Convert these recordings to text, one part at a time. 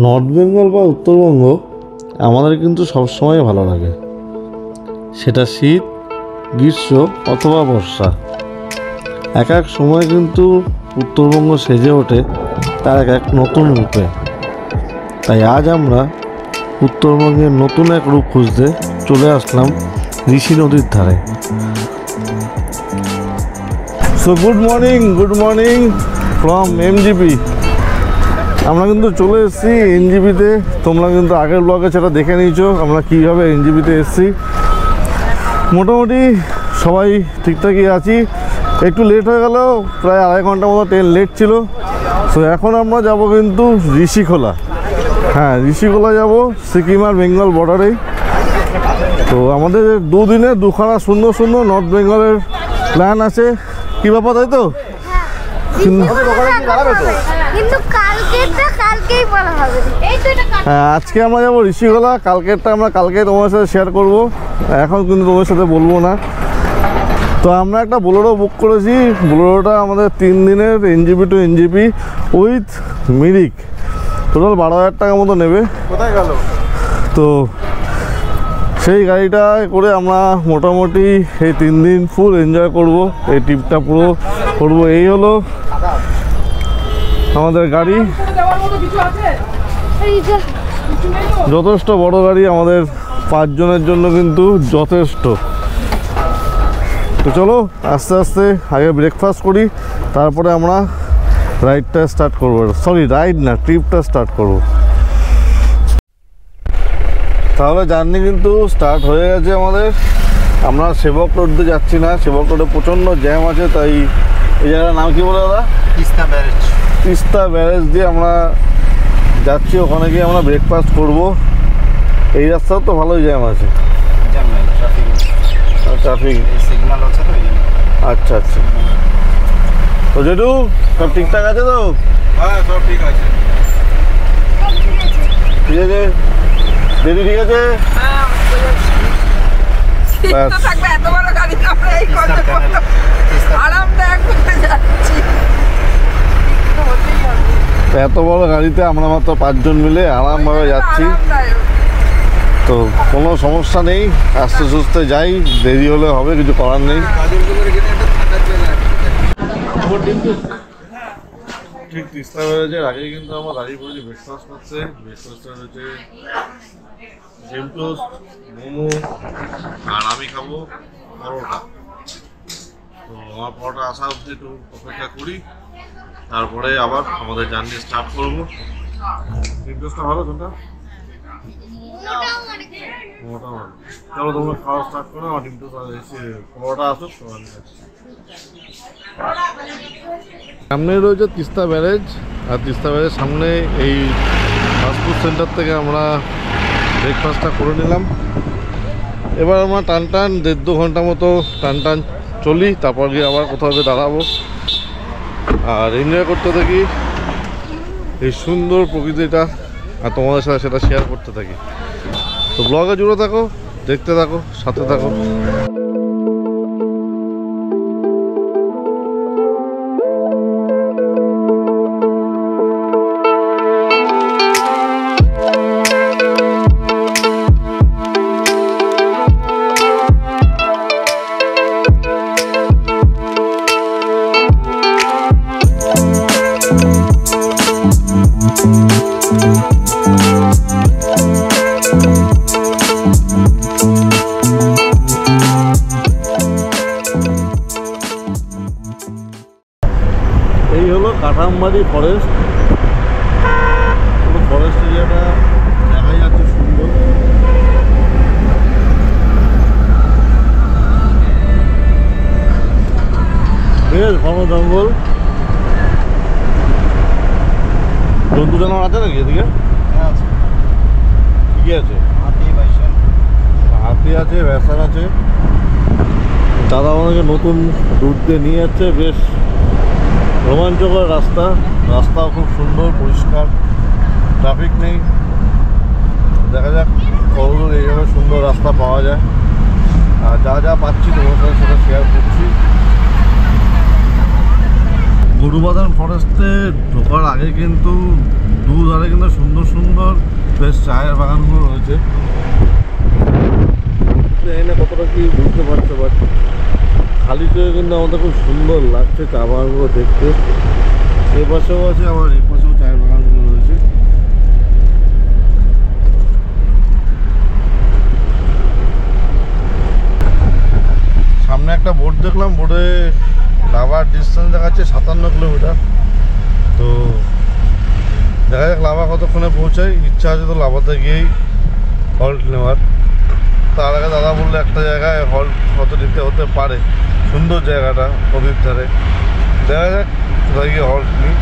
North Bengal বা উত্তরবঙ্গ আমাদের কিন্তু সবসময় ভালো লাগে, সেটা শীত, গ্রীষ্ম অথবা বর্ষা। এক এক সময় কিন্তু উত্তরবঙ্গ সেজে ওঠে তার এক নতুন রূপে। তাই আজ আমরা উত্তরবঙ্গের নতুন এক রূপ খুঁজতে চলে আসলাম ঋষি নদীর ধারে। So good morning from MGP. আমরা কিন্তু চলে এসেছি এনজিপিতে। তোমরা কিন্তু আগের ব্লগে সেটা দেখে নিয়েছো আমরা কীভাবে এনজিপিতে এসেছি। মোটামুটি সবাই ঠিকঠাকই আছি, একটু লেট হয়ে গেল, প্রায় আড়াই ঘন্টা মতো ট্রেন লেট ছিল। সো এখন আমরা যাব কিন্তু ঋষিখোলা। হ্যাঁ, ঋষিখোলা যাব, সিকিম আর বেঙ্গল বর্ডারেই। তো আমাদের দুদিনে দুখানা সুন্দর সুন্দর নর্থ বেঙ্গলের প্ল্যান আছে। কী ব্যাপার, তাই তো? হ্যাঁ, আজকে আমরা যাবো ঋষিখোলা, কালকেরটা আমরা কালকে তোমার সাথে শেয়ার করব, এখন কিন্তু তোমার সাথে বলবো না। তো আমরা একটা বোলেরো বুক করেছি। বোলেরোটা আমাদের 3 দিনের NJP to NJP with Mirik, total 12,000 টাকা মতো নেবে। কোথায় গেল? তো সেই গাড়িটা করে আমরা মোটামুটি এই 3 দিন ফুল এনজয় করব, এই ট্রিপটা পুরো করবো। এই হলো আমাদের গাড়ি, যথেষ্ট বড় গাড়ি, আমাদের 5 জনের জন্য কিন্তু যথেষ্ট। তো চলো আস্তে আস্তে আগে ব্রেকফাস্ট করি, তারপরে আমরা রাইডটা স্টার্ট করবো। সরি, রাইড না, ট্রিপটা স্টার্ট করব। তাহলে জার্নি কিন্তু স্টার্ট হয়ে গেছে আমাদের। আমরা সেবক রোড দিয়ে যাচ্ছি না, সেবক রোডে প্রচণ্ড জ্যাম আছে, তাই এই জায়গার নাম কি বলে দাদা? তিস্তা ব্যারেজ। তিস্তা ব্যারেজ দিয়ে আমরা যাচ্ছি, ওখানে গিয়ে আমরা ব্রেকফাস্ট করব। এই রাস্তাও তো ভালোই জ্যাম আছে, ট্রাফিক সিগন্যাল আছে তো। আচ্ছা আচ্ছা, তো জেঠু সব ঠিকঠাক আছে তো? হ্যাঁ, সব ঠিক আছে। ঠিক আছে দিদি, ঠিক আছে। এত বড় গাড়িতে আমরা মাত্র 5 জন মিলে আরামভাবে যাচ্ছি, তো কোনো সমস্যা নেই। আস্তে সুস্তে যাই, দেরি হলে হবে, কিছু করার নেই। ঠিক তিস্তা ব্যারেজের আগে কিন্তু আমরা দাঁড়িয়ে পড়েছি ব্রেকফাস্ট করতে। ব্রেকফাস্টে রয়েছে ডিম টোস্ট, মোমো, আর আমি খাবো পরোটা। তো আমার পরোটা আসা অবধি একটু অপেক্ষা করি, তারপরে আবার আমাদের জার্নি স্টার্ট করবো। ডিম টোস্টটা ভালো, কোনটা? চলো তোমরা খাওয়া স্টার্ট করো, আমার ডিম টোস্ট পরোটা আসুক। সামনে রয়েছে তিস্তা ব্যারেজ, আর তিস্তা ব্যারেজ সামনে এই ফাস্টফুড সেন্টার থেকে আমরা ব্রেকফাস্টটা করে নিলাম। এবার আমরা টান 1.5-2 ঘন্টা মতো টান চলি, তারপর গিয়ে আবার কোথাও গিয়ে দাঁড়াবো আর এনজয় করতে থাকি এই সুন্দর প্রকৃতিটা, আর তোমাদের সাথে সেটা শেয়ার করতে থাকি। তো ব্লগে জুড়ে থাকো, দেখতে থাকো, সাথে থাকো। এই হলো কাঠামবাড়ি ফরেস্ট। পুরো ফরেস্ট এরিয়াটা দেখা যাচ্ছে সুন্দর। বেশ ঘন জঙ্গল, জন্তু জানোয়ার আছে নাকি এদিকে? ঠিকই আছে, হাতি আছে, ভ্যাসান আছে। দাদা আমাকে নতুন রুট দিয়ে নিয়ে যাচ্ছে, বেশ রোমাঞ্চকর রাস্তাও খুব সুন্দর, পরিষ্কার, ট্রাফিক নেই। দেখা যাক কতদূর এইভাবে সুন্দর রাস্তা পাওয়া যায়। আর যা পাচ্ছি তোমার সাথে সেটা শেয়ার করছি। গরুবাদান ফরেস্টে ঢোকার আগে কিন্তু দুধারে কিন্তু সুন্দর সুন্দর বেশ চায়ের বাগানগুলো রয়েছে। জানি না কতটা কি বুঝতে পারছে, বাট খালি চোখে কিন্তু আমাদের খুব সুন্দর লাগছে চা বাগানগুলো দেখতে। এ পাশেও আছে, আবার এ পাশেও চায়ের বাগানগুলো রয়েছে। সামনে একটা বোর্ড দেখলাম, বোর্ডে লাভার ডিস্টেন্স দেখাচ্ছে 57 কিলোমিটার। তো দেখা যাক লাভা কতক্ষণে পৌঁছায়। ইচ্ছা আছে তো লাভাতে গিয়েই হল্ট নেওয়ার। তার আগে দাদা বললো একটা জায়গায় হল্ট হয়তো নিতে হতে পারে, সুন্দর জায়গাটা নদীর ধারে। দেখা যাক কোথায় গিয়ে হল্ট নিই।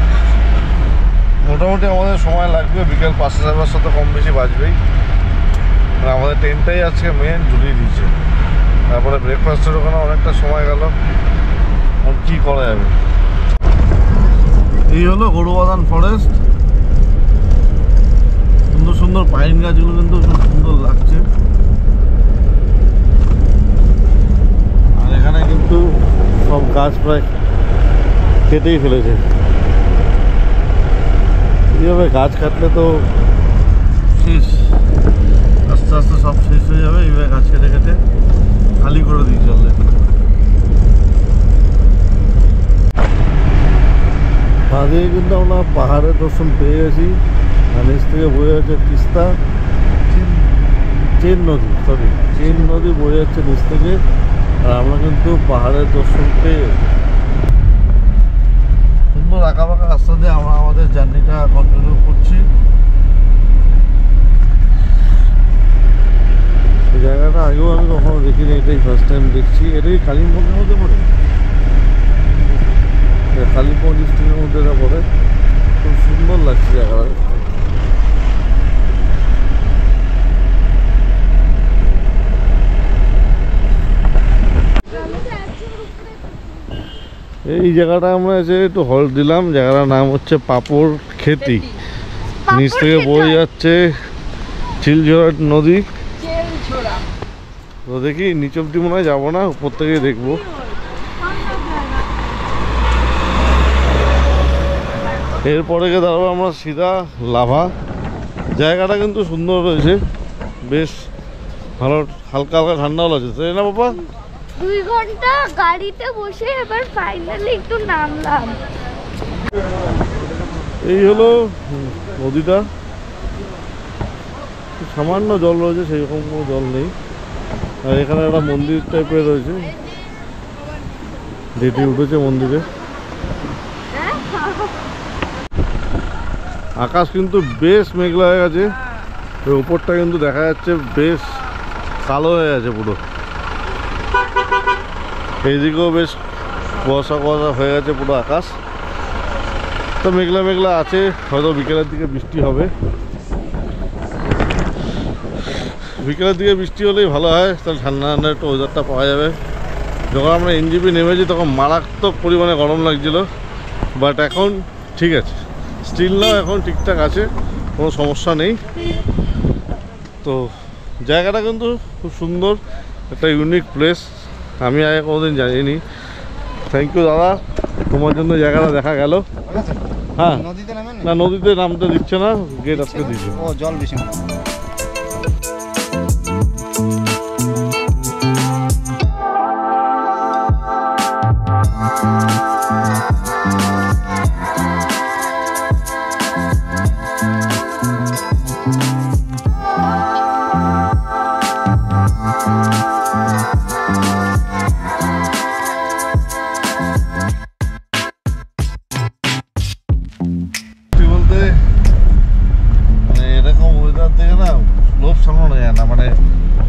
মোটামুটি আমাদের সময় লাগবে, বিকেল 5টা সাড়ে 5টা তো কম বেশি বাজবেই। আমাদের ট্রেনটাই আজকে মেন ঝুলিয়ে দিয়েছে। তারপরে ব্রেকফাস্টের ওখানে অনেকটা সময় গেল, কি করা যাবে। এই হলো গরুবাদান ফরেস্ট। সুন্দর সুন্দর পাইন গাছগুলো কিন্তু খুব সুন্দর লাগছে। আর এখানে কিন্তু সব গাছ প্রায় কেটেই ফেলেছে। এইভাবে গাছ কাটলে তো শেষ, আস্তে আস্তে সব শেষ হয়ে যাবে। এইভাবে গাছ কেটে কেটে খালি করে দিই চললে। বাদে কিন্তু আমরা পাহাড়ের দর্শন পেয়ে গেছি। নিচ থেকে বয়ে যাচ্ছে তিস্তা, চেন নদী বয়ে যাচ্ছে নিচ থেকে। আর আমরা কিন্তু পাহাড়ের দর্শন পেয়ে সুন্দর আঁকা বাঁকা রাস্তা দিয়ে আমরা আমাদের জার্নিটা কন্টিনিউ করছি। এই জায়গাটা আগেও আমি কখনো দেখিনি, এটাই ফার্স্ট টাইম দেখছি। এটাই কালিম্পংয়ের মধ্যে পড়ে, কালিম্পং ডিস্ট্রিক্টের মধ্যে এটা পড়ে। খুব সুন্দর লাগছে জায়গাটা। এই জায়গাটা আমরা এসে একটু হল্ট দিলাম। জায়গাটার নাম হচ্ছে পাপড় খেতি। নিচ থেকে বয়ে যাচ্ছে চিলঝোড়া নদী। তো দেখি নিচ অব্দি মনে হয় যাবো না, উপর থেকে দেখবো। এরপরে গিয়ে দাঁড়াবো আমরা সিধা লাভা। জায়গাটা কিন্তু সুন্দর রয়েছে, বেশ ভালো, হালকা হালকা ঠান্ডাও লাগছে, তাই না বাবা? 2 ঘন্টা গাড়িতে বসে এবার ফাইনালি একটু নামলাম। এই হলো নদীটা, সামান্য জল রয়েছে, সেরকম কোনো জল নেই। আর এখানে একটা মন্দির টাইপের রয়েছে, যেটি উঠেছে মন্দিরে। আকাশ কিন্তু বেশ মেঘলা হয়ে গেছে, উপরটা কিন্তু দেখা যাচ্ছে বেশ কালো হয়ে গেছে পুরো। এইদিকেও বেশ কুয়াশা কুয়াশা হয়ে গেছে পুরো আকাশ। তো মেঘলা মেঘলা আছে, হয়তো বিকেলের দিকে বৃষ্টি হবে। বিকেলের দিকে বৃষ্টি হলেই ভালো হয়, তাহলে ঠান্ডা ঠান্ডা একটু ওয়েদারটা পাওয়া যাবে। যখন আমরা এনজিপি নেমেছি তখন মারাত্মক পরিমাণে গরম লাগছিল, বাট এখন ঠিক আছে, স্টিল নাও এখন ঠিকঠাক আছে, কোনো সমস্যা নেই। তো জায়গাটা কিন্তু খুব সুন্দর, একটা ইউনিক প্লেস, আমি আগে কোনোদিন জানিনি। থ্যাংক ইউ দাদা, তোমার জন্য জায়গাটা দেখা গেল। হ্যাঁ, না নদীতে নামতে দিচ্ছে না, গেট আজকে দিচ্ছে। ও জল বেশি।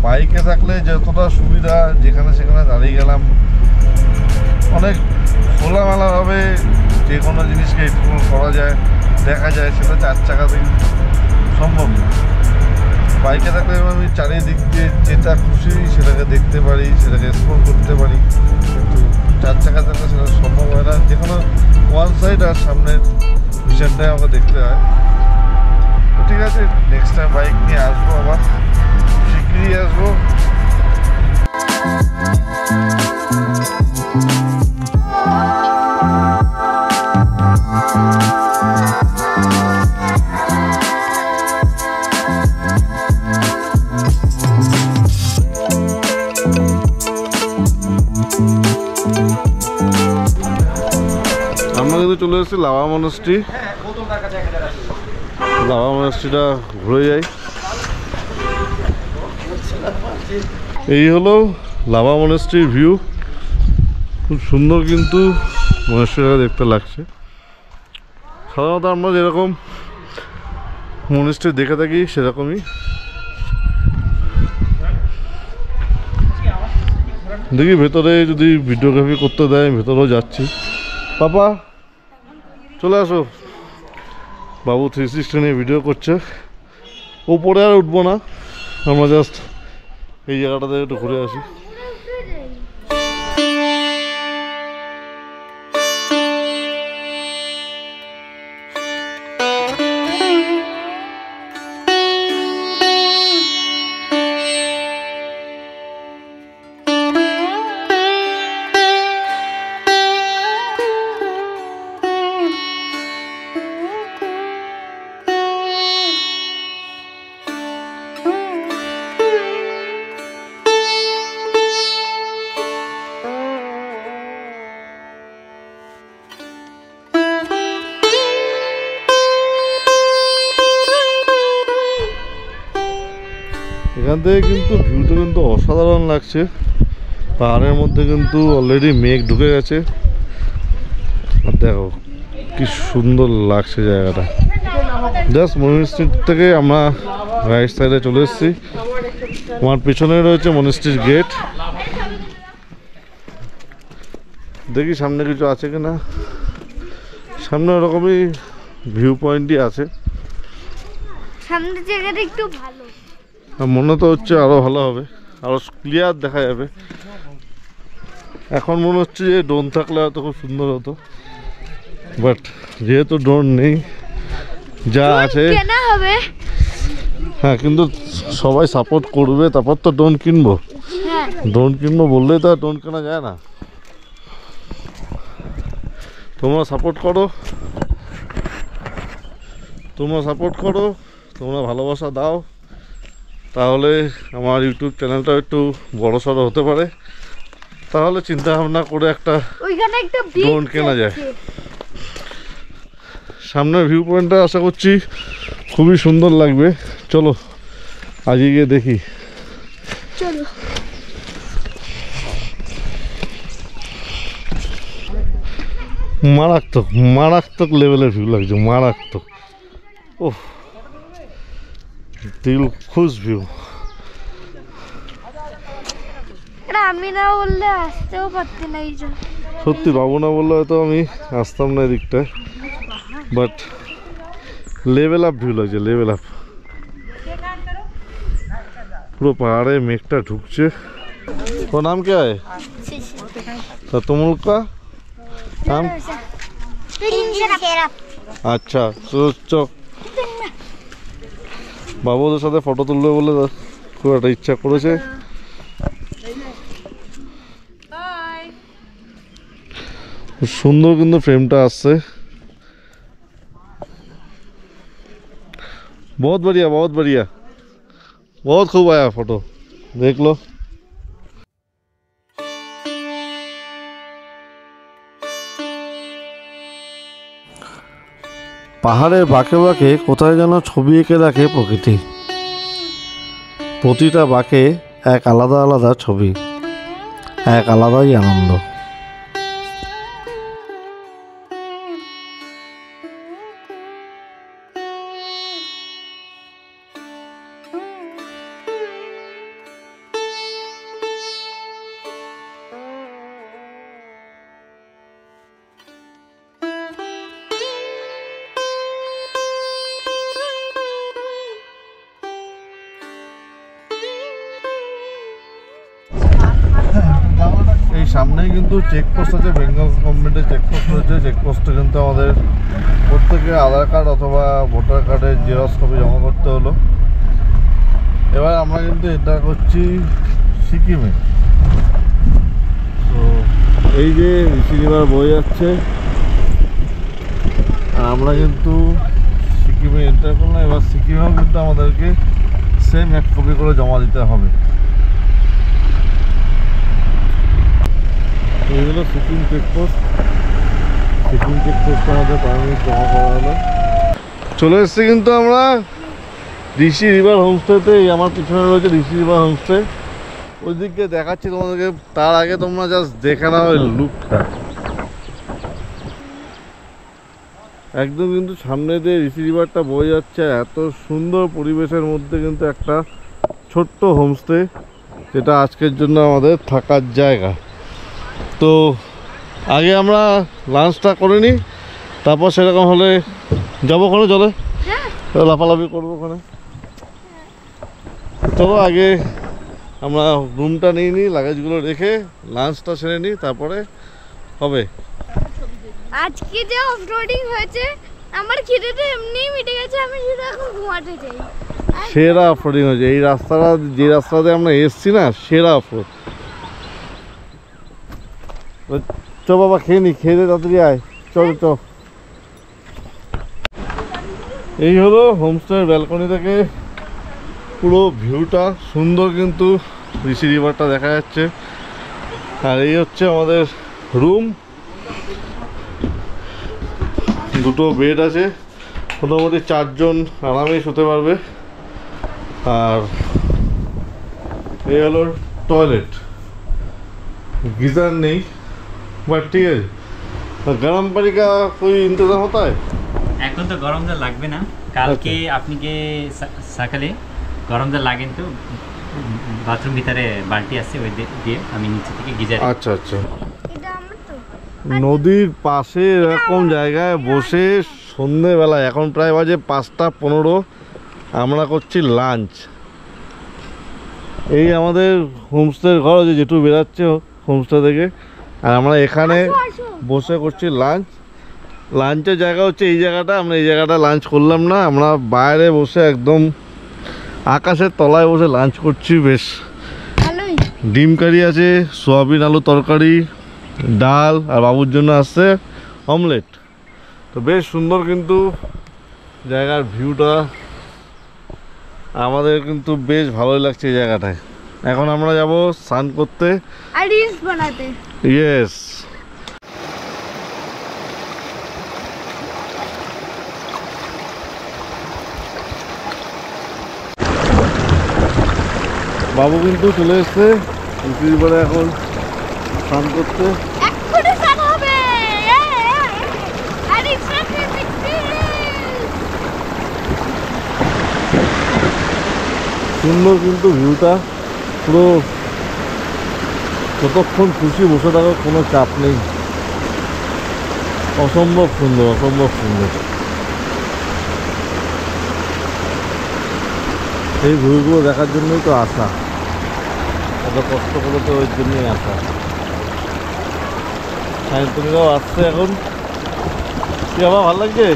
বাইকে থাকলে যতটা সুবিধা, যেখানে সেখানে দাঁড়িয়ে গেলাম, অনেক খোলামেলাভাবে যে কোনো জিনিসকে এক্সপ্লোর করা যায়, দেখা যায়, সেটা 4 চাকাতে সম্ভব না। বাইকে থাকলে আমি চারিদিক দিয়ে যেটা খুশি সেটাকে দেখতে পারি, সেটাকে এক্সপ্লোর করতে পারি, কিন্তু 4 চাকা থাকলে সেটা সম্ভব হয় না। যে কোনো ওয়ান সাইড আর সামনের ভিশনটাই আমাকে দেখতে হয়। তো ঠিক আছে, নেক্সট টাইম বাইক নিয়ে আসবো, আবার শিগগিরই আসবো। কিন্তু চলে এসেছি লাভা মনাস্ট্রি। লাভা মনাস্ট্রিটা ঘুরে যাই। এই হলো লাভা মনাস্ট্রির ভিউ। খুব সুন্দর কিন্তু মনাস্ট্রিটা দেখতে লাগছে। সাধারণত আমরা যেরকম মনাস্ট্রি দেখে থাকি সেরকমই। দেখি ভেতরে যদি ভিডিওগ্রাফি করতে দেয় ভেতরেও যাচ্ছি। পাপা চলে আসো। বাবু 360 নিয়ে ভিডিও করছে। ওপরে আর উঠবো না, আমরা জাস্ট এই জায়গাটাতে একটু ঘুরে আসি। এখান থেকে কিন্তু ভিউটা কিন্তু অসাধারণ লাগছে। পাহাড়ের মধ্যে কিন্তু অলরেডি মেঘ ঢুকে গেছে। আর দেখো কি সুন্দর লাগছে জায়গাটা। জাস্ট মনিস্ট্রির থেকে আমরা রাইট সাইডে চলে এসেছি। আমার পিছনে রয়েছে মনিস্ট্রির গেট। দেখি সামনে কিছু আছে কিনা। সামনে ওরকমই ভিউ পয়েন্টই আছে। সামনের জায়গাটা একটু ভালো, মনে তো হচ্ছে আরো ভালো হবে, আরো ক্লিয়ার দেখা যাবে। এখন মনে হচ্ছে যে ড্রোন থাকলে হয়তো খুব সুন্দর হতো, বাট যেহেতু ড্রোন নেই, যা আছে কেনা হবে। হ্যাঁ, কিন্তু সবাই সাপোর্ট করবে তারপর তো ড্রোন কিনবো। ড্রোন কিনবো বললেই তো আর ড্রোন কেনা যায় না। তোমরা সাপোর্ট করো, তোমরা ভালোবাসা দাও, তাহলে আমার ইউটিউব চ্যানেলটা একটু বড়সড় হতে পারে। তাহলে চিন্তা ভাবনা করে একটা ড্রোন কেনা যায়। সামনের ভিউ পয়েন্টটা আশা করছি খুবই সুন্দর লাগবে। চলো আজকে গিয়ে দেখি। চলো। মারাত্মক লেভেলের ভিউ লাগছে, মারাত্মক। ওহ, দিল খুশ ভিউ। আমি না বললে আসতেও পারতি না। এই জন্য সত্যি বাবু না বললে হয়তো আমি আসতাম না এদিকটা। বাট লেভেল আপ ভিউ লাগছে, লেভেল আপ। পুরো পাহাড়ে মেঘটা ঢুকছে। তোর নাম কে হয়? তুমুল কা নাম? আচ্ছা, বাবুদের সাথে ফটো তুলবে বলে খুব একটা ইচ্ছা করেছে। সুন্দর কিন্তু ফ্রেমটা আসছে। बहुत बढ़िया, बहुत बढ़िया, बहुत खूब आया फोटो, देख लो। পাহাড়ের বাঁকে বাঁকে কোথায় যেন ছবি এঁকে রাখে প্রকৃতি। প্রতিটা বাঁকে এক আলাদা আলাদা ছবি, এক আলাদাই আনন্দ। এই সামনেই কিন্তু চেকপোস্ট আছে, বেঙ্গল গভর্নমেন্টের চেকপোস্ট রয়েছে। চেকপোস্টে কিন্তু আমাদের প্রত্যেকে আধার কার্ড অথবা ভোটার কার্ডের জেরক্স কপি জমা করতে হলো। এবার আমরা কিন্তু এটা করছি সিকিমে। তো এই যে ঋষি রিভার বয়ে যাচ্ছে, আর আমরা কিন্তু সিকিমে এন্টার করলাম। এবার সিকিমেও কিন্তু আমাদেরকে সেম 1 কপি করে জমা দিতে হবে। এইগুলো সিকিম চেকপোস্ট। চেকিং চেক করতে আমাদের পারমিট জমা করা হলো। চলে এসছি কিন্তু আমরা ঋষি রিভার হোমস্টেতে। আমার পিছনে রয়েছে ঋষি রিভার হোমস্টে, ওই দিকে দেখাচ্ছি তোমাদেরকে। তার আগে তোমরা জাস্ট দেখে নাও ওই লুকটা। একদম কিন্তু সামনে দিয়ে ঋষি রিভারটা বয়ে যাচ্ছে, এত সুন্দর পরিবেশের মধ্যে কিন্তু একটা ছোট্ট হোমস্টে, যেটা আজকের জন্য আমাদের থাকার জায়গা। তো আগে আমরা লাঞ্চটা করে নিই, তারপর সেরকম হলে যাবো ওখানে, চলে লাফালাফি করবো ওখানে। চলো আগে আমরা রুমটা নিয়ে নিই, লাগেজগুলো রেখে লাঞ্চটা সেরে নিই, তারপরে হবে। আজকে যে অফরোডিং হয়েছে আমার খিদেতে এমনি মিটে গেছে, আমি শুধু এখন ঘুমাতে চাই। সেরা অফরোডিং হয়েছে এই রাস্তাটা, যে রাস্তাতে আমরা এসছি না, সেরা অফরোড। চ বাবা খেয়ে নি, খেয়ে দে তাড়াতাড়ি আয়, চল চ। এই হলো হোমস্টের ব্যালকনি থেকে পুরো ভিউটা সুন্দর, কিন্তু ঋষি রিভারটা দেখা যাচ্ছে। আর এই হচ্ছে আমাদের রুম, দুটো বেড আছে, মোটামুটি 4 জন আরামেই শুতে পারবে। আর এই হলো টয়লেট, गीजर नहीं बट ठीक है। गरम पानी का कोई इंतजाम होता है? এখন তো গরম জল লাগবে না, কালকে আপনাকে সকালে গরম জল লাগেন তো বাথরুম ভিতরে বালতি আছে, ওই দিয়ে আমি নিচে থেকে গিজার। আচ্ছা আচ্ছা। এটা আমার তো নদীর পাশে এরকম জায়গায় বসে সন্ধ্যেবেলা, এখন প্রায় বাজে 5টা 15, আমরা করছি লাঞ্চ। এই আমাদের হোমস্টের ঘর, যে যেটু বেরাচ্ছে হোমস্টে থেকে, আর আমরা এখানে বসে করছি লাঞ্চ। লাঞ্চের জায়গা হচ্ছে এই জায়গাটা, আমরা এই জায়গাটা লাঞ্চ করলাম না, আমরা বাইরে বসে একদম আকাশের তলায় বসে লাঞ্চ করছি। বেশ ভালোই। ডিম কারি আছে, সোয়াবিন আলু তরকারি, ডাল, আর বাবুর জন্য আসছে অমলেট। তো বেশ সুন্দর কিন্তু জায়গার ভিউটা, আমাদের কিন্তু বেশ ভালোই লাগছে এই জায়গাটায়। এখন আমরা যাব স্নান করতে আর রিলস বানাতে। ইয়েস। বাবু কিন্তু চলে এসছে পরে এখন স্নান করতে। এক্ষুনি স্নান হবে। আর it's not সুন্দর কিন্তু ভিউটা, পুরো যতক্ষণ খুশি বসে থাকার কোনো চাপ নেই, অসম্ভব সুন্দর, অসম্ভব সুন্দর। এই ভিউগুলো দেখার জন্যই তো আসা, এত কষ্ট করে তো ওই জন্যই আসা। সায়ন্তনীরাও আসছে এখন। কি আবার ভালো লাগছে?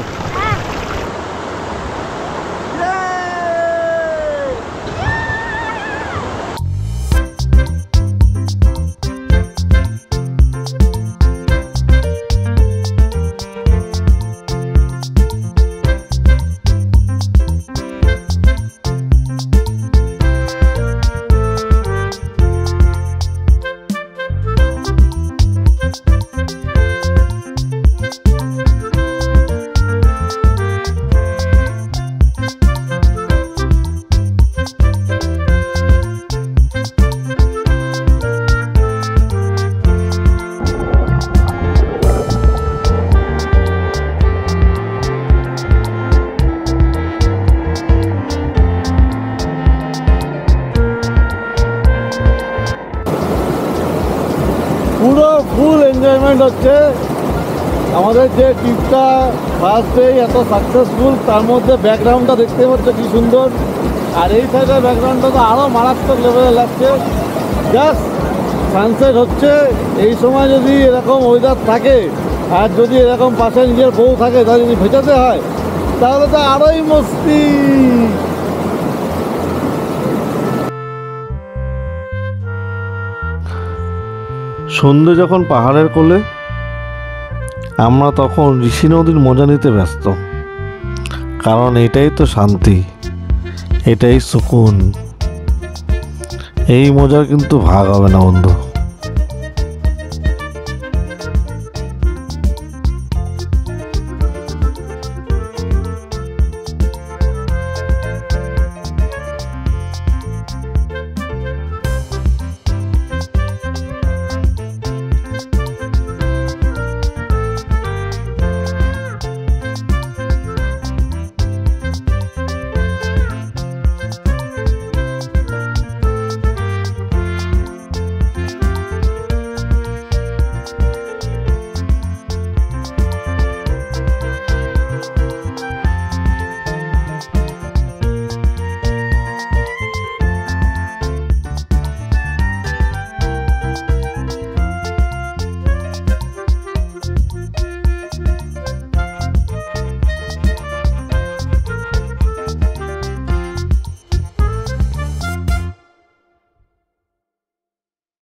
পুরো ফুল এনজয়মেন্ট হচ্ছে আমাদের যে ট্রিপটা ফার্স্ট ডে এত সাকসেসফুল। তার মধ্যে ব্যাকগ্রাউন্ডটা দেখতে পাচ্ছ কি সুন্দর, আর এই সাইডের ব্যাকগ্রাউন্ডটা তো আরও মারাত্মক লেভেলে লাগছে। জাস্ট সানসেট হচ্ছে। এই সময় যদি এরকম ওয়েদার থাকে, আর যদি এরকম পাশে নিজের বউ থাকে, তা যদি ভেজাতে হয়, তাহলে তো আরোই মস্তি। সন্ধে যখন পাহাড়ের কোলে, আমরা তখন ঋষি নদীর মজা নিতে ব্যস্ত, কারণ এটাই তো শান্তি, এটাই সুকুন। এই মজার কিন্তু ভাগ হবে না বন্ধু।